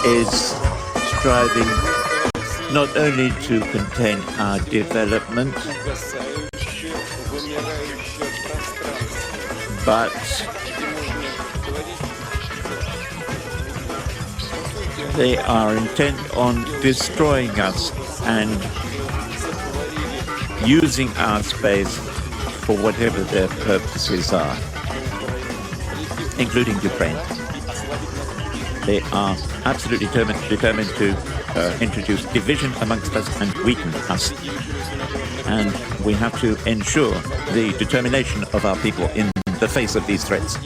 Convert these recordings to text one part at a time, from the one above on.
is striving not only to contain our development, but they are intent on destroying us and using our space for whatever their purposes are, including Ukraine. They are absolutely determined to introduce division amongst us and weaken us. And we have to ensure the determination of our people in the face of these threats.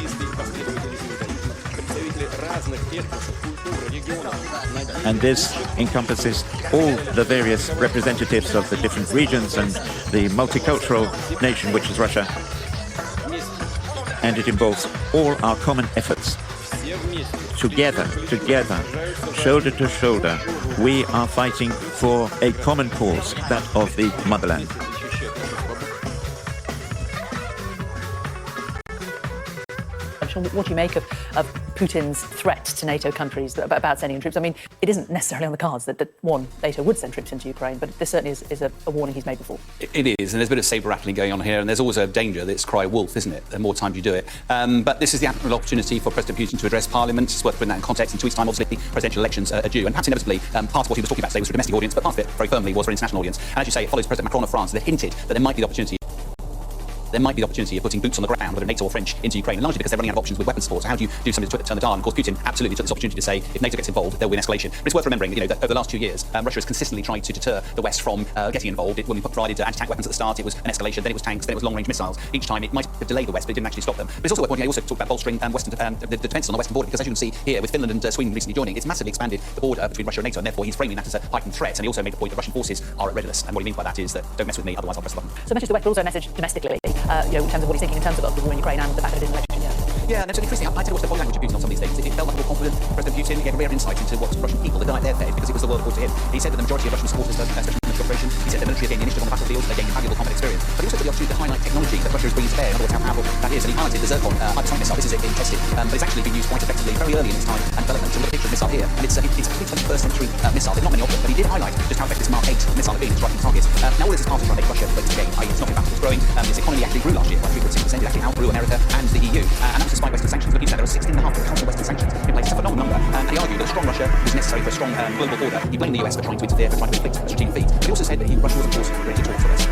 And this encompasses all the various representatives of the different regions and the multicultural nation which is Russia. And it involves all our common efforts. Together, shoulder to shoulder, we are fighting for a common cause, that of the motherland. What do you make of Putin's threat to NATO countries about sending in troops? I mean, it isn't necessarily on the cards that one, NATO would send troops into Ukraine, but this certainly is a warning he's made before. It is, and there's a bit of sabre rattling going on here, and there's always a danger that it's cry wolf, isn't it? The more times you do it. But this is the ample opportunity for President Putin to address Parliament. It's worth putting that in context. In 2 weeks' time, obviously, presidential elections are due, and perhaps inevitably, part of what he was talking about today was for a domestic audience, but part of it, very firmly, was for an international audience. And as you say, it follows President Macron of France that hinted that there might be the opportunity of putting boots on the ground, whether NATO or French, into Ukraine, and largely because they're running out of options with weapons support. So how do you do something to turn the dial? And of course, Putin absolutely took this opportunity to say, if NATO gets involved, there'll be an escalation. But it's worth remembering, that over the last 2 years, Russia has consistently tried to deter the West from getting involved. When we provided anti-tank weapons at the start, it was an escalation, then it was tanks, then it was long-range missiles. Each time, it might have delayed the West, but it didn't actually stop them. But it's also worth pointing out, I also talked about bolstering the defence on the western border, because as you can see here, with Finland and Sweden recently joining, it's massively expanded the border between Russia and NATO, and therefore he's framing that as a heightened threat. And he also made the point that Russian forces are at readiness. And what he means by that is that don't mess with me, otherwise I'll press the button. So message to the West, but also a message domestically, in terms of what he's thinking in terms of the war in Ukraine and the fact that it is an election year. Yeah, and so increasingly, I tend to watch the body language of Putin on some of these things. It felt like a more confident President Putin. He gave a rare insight into what Russian people, the diet they're fed, because it was the world war to him. He said that the majority of Russian supporters, especially in the operation, he said the military are gaining initiative on the battlefield, they're gaining valuable combat experience. But he also took the opportunity to highlight technology that Russia is bringing to bear, in other words, how powerful that is. And he highlighted the Zircon hypersonic missile. This is being tested, but it's actually been used quite effectively very early in its time and development. So look at the picture of the missile here, and it's a 21st century missile. There's not many of them, but he did highlight just how effective this Mark 8 missile has been in striking targets. Now all this is part of trying to make Russia play this game, i.e. it's not in fact, it's growing. Its economy actually grew last year by 3.6%. It actually outgrew America and the EU, and that was despite Western sanctions. Look, you said there are 16.5 counter Western sanctions in place. It's a phenomenal number, and he argued that a strong Russia was necessary for a strong global order. He blamed the US for trying to interfere, for trying to inflict a strategic defeat. But he also said that Russia was, of course, ready to talk for us.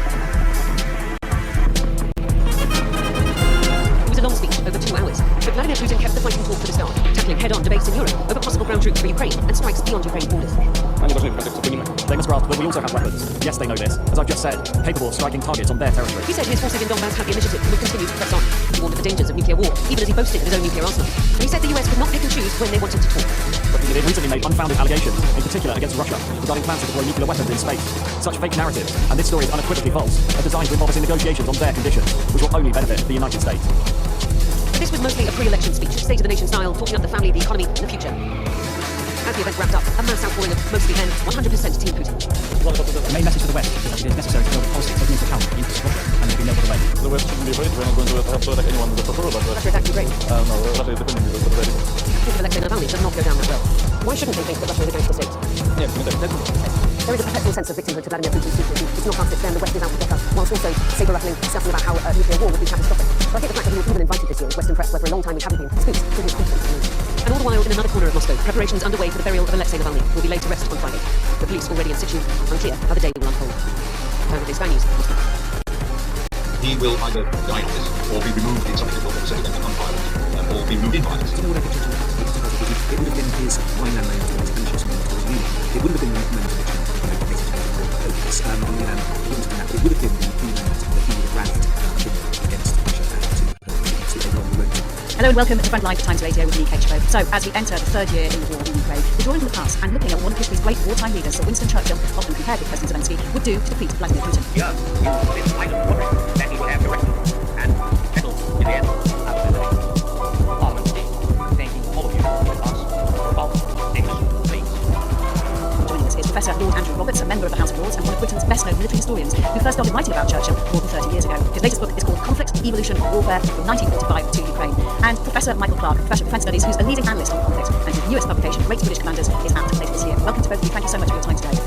It was a long speech, over 2 hours, but Vladimir Putin kept the fighting talk to the start, tackling head-on debates in Europe over possible ground troops for Ukraine and strikes beyond Ukraine's borders. They must grasp that we also have weapons. Yes, they know this. As I've just said, capable of striking targets on their territory. He said his forces in Donbass have the initiative and will continue to press on. He warned of the dangers of nuclear war, even as he boasted of his own nuclear arsenal. And he said the US could not pick and choose when they wanted to talk. But it recently made unfounded allegations, in particular against Russia, regarding plans to deploy nuclear weapons in space. Such fake narratives, and this story is unequivocally false, are designed to involve us in negotiations on their conditions, which will only benefit the United States. This was mostly a pre-election speech, State of the Nation style, talking up the family, the economy, and the future. As the event wrapped up, a mass outpouring of mostly men, 100% Team Putin. The main message to the West is that it is necessary to build a policy taking into account the interests of Russia, and there will be no other way. The West shouldn't be afraid. We're not going to attack anyone with the proposal, but Russia attacked Ukraine. no, Russia is defending the society. The case of Alexei Navalny does not go down that well. Why shouldn't they think that Russia is a gangster state? There is a perpetual sense of victimhood to Vladimir Putin's secrecy. It's not us, it's them, the West is out to get us, whilst also saber-rattling, discussing about how nuclear war would be catastrophic. So I think the fact that he was even invited this year as Western press, where for a long time we haven't been, speaks to his confidence. And all the while, in another corner of Moscow, preparations underway for the burial of Alexei Navalny will be laid to rest on Friday. The police already in situ, unclear how the day will unfold. Currently, Sky News, Moscow. He will either die of this, or be removed in something that will consider them unviolent, or be moved in violence. It would have been his Rhineland moment, his ambitious moment, his lead. It wouldn't have been the moment that he it would have been the moment that he would have rallied against Russia to overall the moment. Hello and welcome to Frontline Times Radio with me, Kate Chabot. So, as we enter the 3rd year in the war in Ukraine, we're drawing from the past and looking at one of history's great wartime leaders, Sir Winston Churchill, often compared with President Zelensky, would do to defeat Vladimir Putin. Yeah, it's vital that we have directed and settled in the end. Parliament thanking all of you with us about English, please. Joining us is Professor Lord Andrew Roberts, a member of the House of Lords and one of Britain's best-known military historians, who first started writing about Churchill more than 30 years ago. His latest book is called Conflict, Evil evolution of warfare from 1945 to Ukraine. And Professor Michael Clark, Professor of Defence Studies, who's a leading analyst on conflict, and whose newest publication, Great British Commanders, is out later this year. Welcome to both of you. Thank you so much for your time today.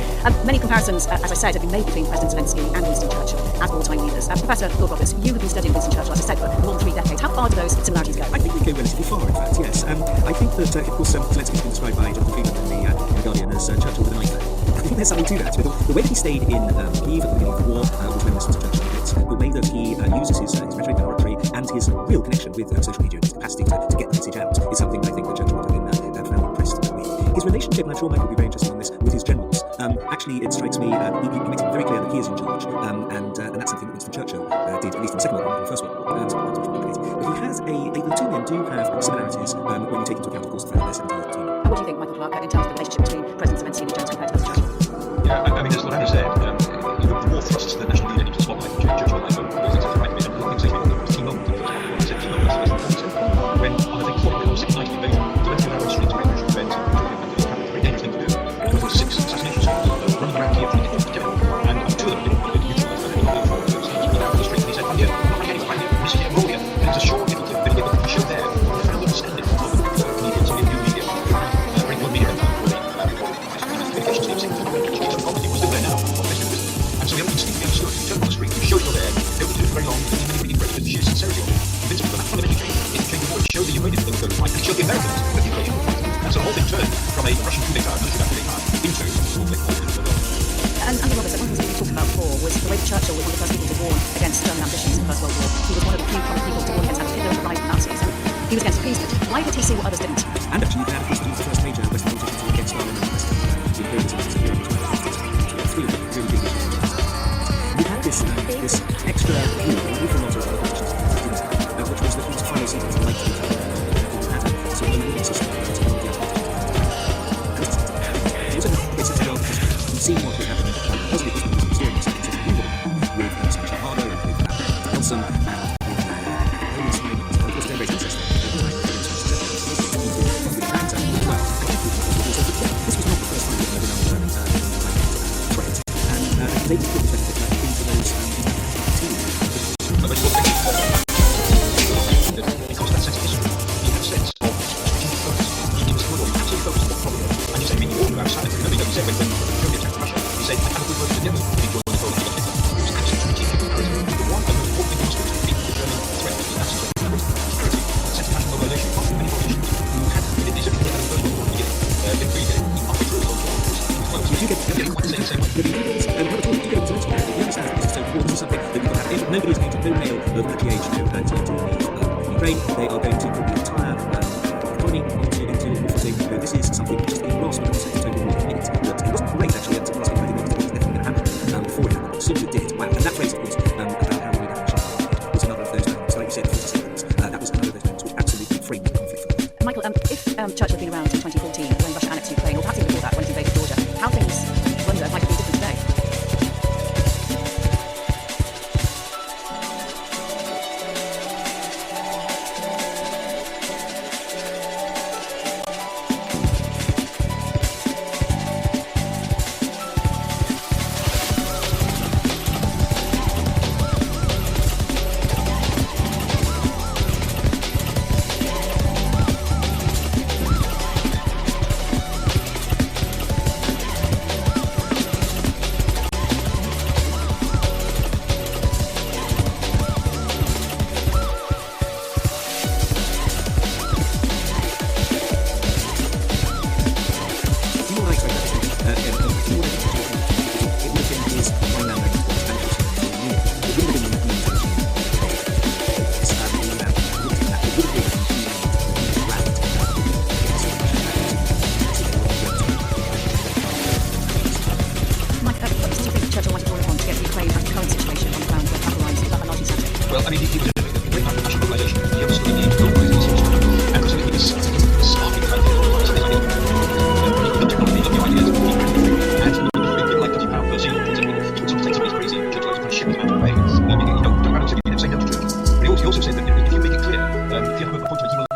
Many comparisons, as I said, have been made between President Zelensky and Winston Churchill as wartime leaders. Professor Lord Roberts, you have been studying Winston Churchill, as I said, for more than 3 decades. How far do those similarities go? I think they go relatively far, in fact, yes. I think that, of course, Zelensky has been described by Jonathan Freeman in The Guardian as Churchill with an iPhone. I think there's something to that. The way that he stayed in Kyiv at the beginning of the war was reminiscent of Churchill. The way that he uses his rhetoric and oratory and his real connection with social media and his capacity to get the message out is something I think that Churchill would have been profoundly impressed with. His relationship, and I'm sure Michael will be very interested on this, with his generals. Actually, it strikes me, he makes it very clear that he is in charge, and that's something that Winston Churchill did, at least in the Second World War, and the First World War. But he has the two men do have similarities when you take into account, of course, the fact that they're 70 years between them. What do you think, Michael Clark, in terms of the relationship between President Zelensky and Jones compared to Churchill? Yeah, I mean, as Lorana said, the war thrusts the national leader into the spotlight. Churchill, I hope, was exactly right. And one thing says the key moment in the First World War, he said key moment when, on I think 40 or 69 invasion, Zelensky and I were on the streets, very dangerous event, a very dangerous thing to do. There were 6 assassination squads running around Kyiv trying to get to kill him. And 2 of them didn't neutralise them. He went out on the street and he said, I'm here, I'm not running anywhere, I'm here, I'm here, I'm all here. And it's a short little clip, but he showed there the profound understanding of the Canadians in new media. Very good media communications team saying, obviously was still there now, and so we have instinctively understood. He turned on the street, he showed you're there, they would do it very long, many impressed with the sheer sincerity of it. Convinced people that fundamentally changed. It changed the war, it showed the Ukrainians that they were going to fight, and it showed the Americans that the Ukrainians were fighting. And so the whole thing turned from a Russian coup d'etat, military coup d'etat, into conflict all into the world. And Andrew Roberts, one of the things we talked about before was the way that Churchill was one of the first people to warn against German ambitions in the First World War. He was one of the few common people to warn against Hitler and the rise of Nazis. He was against appeasement. Why did he see what others didn't? And actually, you can add, of course, that he was the first major Western politician to against Stalin and the imperialism of Eastern Europe as well. Three of them really big issues. You had this extra view, an awful lot of other politicians didn't have, which was that he was finally something to like each other. He had a sort of immune system that was one of the other it's a job because you've seen what would happen positive experience with Smasher Harbour and with Nelson and with Holy Simon. Of course, they're very interesting. This was not the first time that they've been under threat, and they put this into those teams. Because that sense of history, you have a sense of strategic focus. He was absolutely focused on the problem. And you say, I mean, you all go outside. You said when Germany attacked Russia, you say, I have a good word together. He joined the Cold War. It was absolutely strategically critical. The one and most important thing was to defeat the German threat. That's security. Sense of national mobilization. After many politicians who had committed these at the First World War in the beginning, halfway through the World War. So you get quite the same way. You understand this is so important. This is something that you can have. Nobody is going to, no male of that age and to Ukraine, they are going to put the entire economy into footing. This is something just in last minute, it's totally minute. But it wasn't great actually until last minute. It was definitely going to happen before it happened. As soon as it did, wow. And that phrase, of course, about how we need action was another of those moments. Like you said, 40 seconds. That was another of those moments which absolutely framed the conflict for them. Michael, if Churchill had been around in 2014 when Russia annexed Ukraine, or perhaps even before that when it invaded Georgia, how things, I wonder, might have been different today? Well, I mean, he was a great man for national mobilization. He understood the need to mobilize the social structure. And because he was sparking kind of mobilizing this idea. He loved technology, he loved new ideas, he ran the thing. And people like £50 per scene, he would sort of take somebody's crazy, Churchill was going to ship him out of the way. Don't run out of you never say no to it. But he also said that if you make it clear, if you have a point of it, he will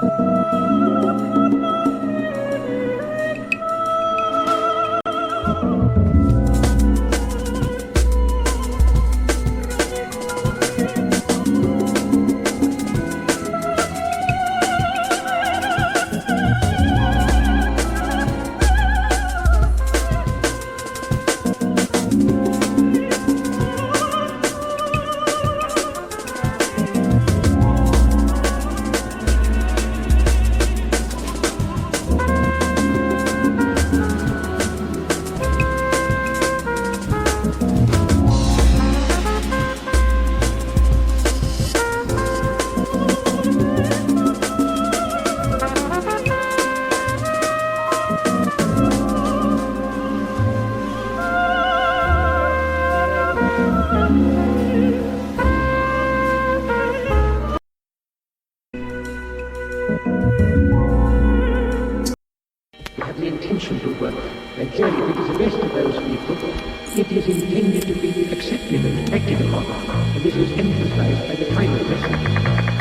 have the intention to work, and clearly if it is the best of those people, it is intended to be accepted and acted upon, and this is emphasized by the final lesson,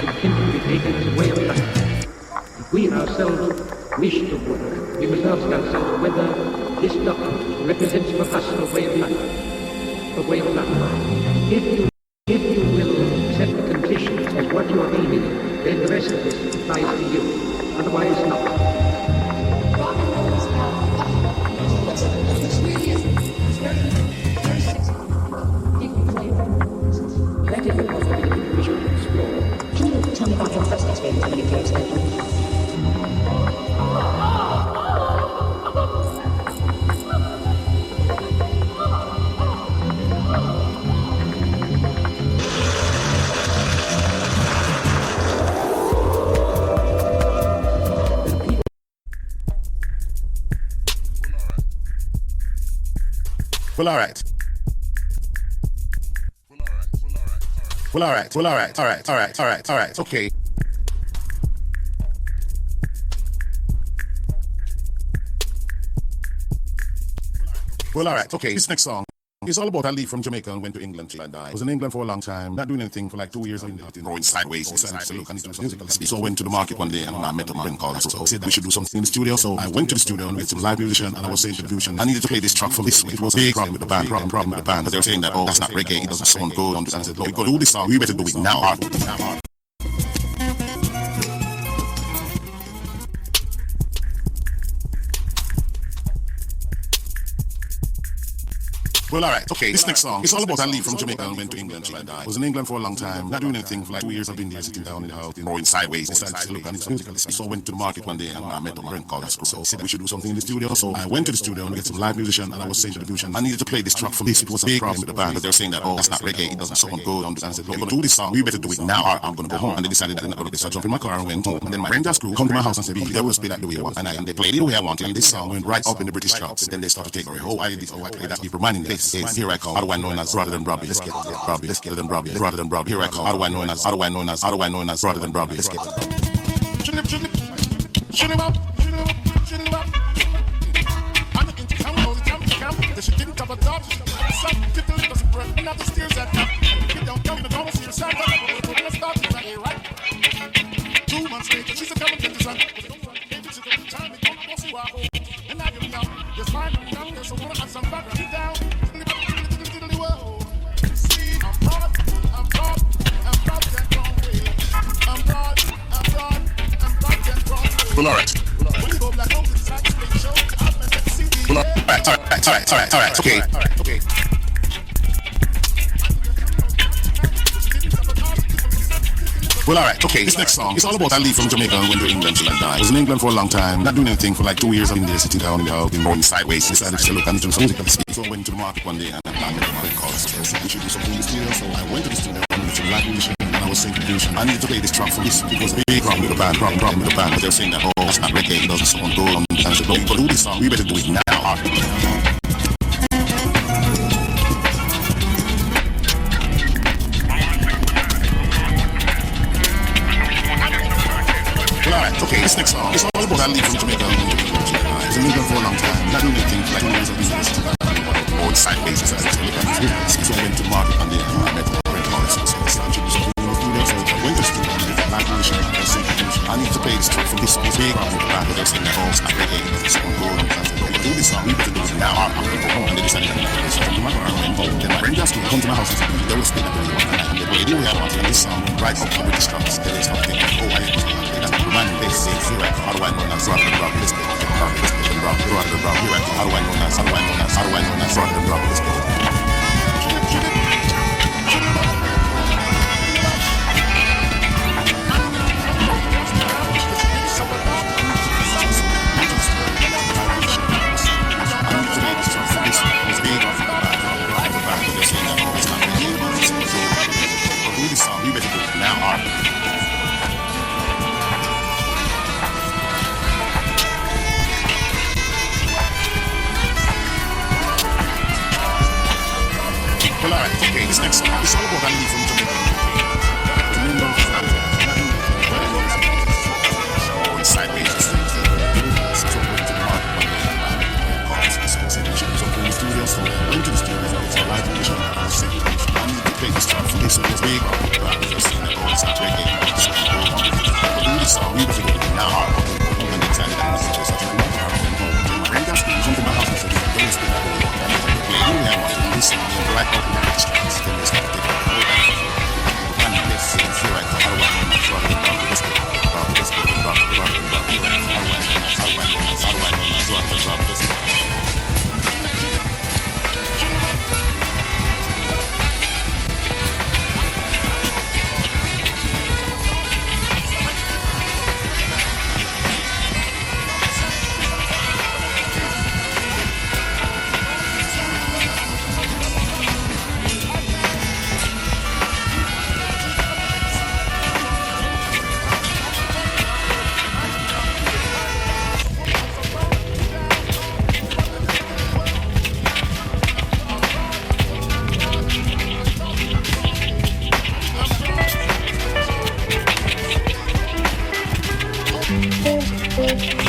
intended to be taken as a way of life. If we ourselves wish to work, we must ask ourselves whether this document represents for us a way of life. A way of life. If you will accept the conditions as what you are aiming at, then the rest of this applies to you. Otherwise not. That is the possibility we should explore. Can you tell me about your first experience of a nuclear explosion? Well, all right. Well, all right. Well, all right. All right. All right. All right. All right. Okay. Well, all right. Okay. This next song is all about I leave from Jamaica and went to England. I was in England for a long time, not doing anything for like 2 years. Going sideways. Decided to look and do some musical stuff. So I went to the market one day and I met a friend called. So said that we should do something in the studio. So I went to the studio and met some live musician and I was saying to the musician, I needed to play this track for this. It was a big problem with the band. Problem with the band. But they were saying that, oh, that's not reggae. It doesn't sound good. And I said, look, we got to do this song. We better do it now. Well, all right. Okay, this next song, it's all about I leave from Jamaica and went to England. I was in England for a long time, not doing anything for like 2 years. I've been there sitting down in the house, going sideways. Decided to look and it's musical. So I went to the market one day and I met a friend called. So said we should do something in the studio. So I went to the studio and get some live musician and I was saying to the musician, I needed to play this track for this. It was a big problem with the band, but they were saying that, oh, that's not reggae. It doesn't sound good. And I said, look, we're going to do this song. We better do it now or I'm going to go home. And they decided that they're not going to do this. So I jumped in my car and went home. And then my Rangers crew come to my house and said, they will play that the way I want. And they played it the way I want. And this song went right up in the British charts. And then they started taking over. Oh, I did this. Oh, I played that. Keep reminding this. Here I come. How do I know as rather than Robbie? Let's get it. Robbie. Let's get it. Robbie. Rather than Robbie. Here I come. How do I know as rather than Robbie? Let's get it. She didn't have a dog. Some people it doesn't break. And now the stairs at them. You don't come to the see the side. Let's start to say right. 2 months later, she's a coming to the sun. And now you're young. You're fine. You're so wanna have some fun. Get down. See, I'm broad and Broadway. I'm broad and Broadway. Well, all right. When you go black home to the side, you show. Well, all right, okay. Well, all right, okay. This next song, it's all about I leave from Jamaica and went to England. I was in England for a long time, not doing anything for like 2 years. I've been there sitting down in the house, going sideways. Decided to look and do some musical stuff. So I went to the market one day and I met a friend called. So I said we should do something in the studio. So I went to the studio and met some live musician and I was saying to the musician, I needed to play this track for this. It was a big problem with the band. But they were saying that, oh, that's not reggae. It doesn't sound good. And I said, look, we got to do this song. We better do it now. Okay, this next song, it's all about I leave from Jamaica. I was in England for a long time, not doing anything for like 2 years. I've been going sideways. So I went to the market one day and I met a friend called. So I started to do something in the studio. So I went to the studio and I met live musician. I need to play this track from this big problem with the band. But they're saying that, oh, it's not reggae, it doesn't sound good. And I said, look, we do this song, we better do it now. I'm going to go home. And they decided that I'm going to start my car and went home. Then my Rangers crew come to my house and said, they will split that way one night. And they played it the way I want. And this song went right up with the tracks. Then they started thinking, oh, I hate this. Man, they say, here I come. How do I know that's rather than Robbie? Let's get it. Rather than Robbie. Here I come. How do I know that's rather than Robbie? Let's get it. Well, all right, okay, this next song, it's all about I leave from Jamaica. Bye.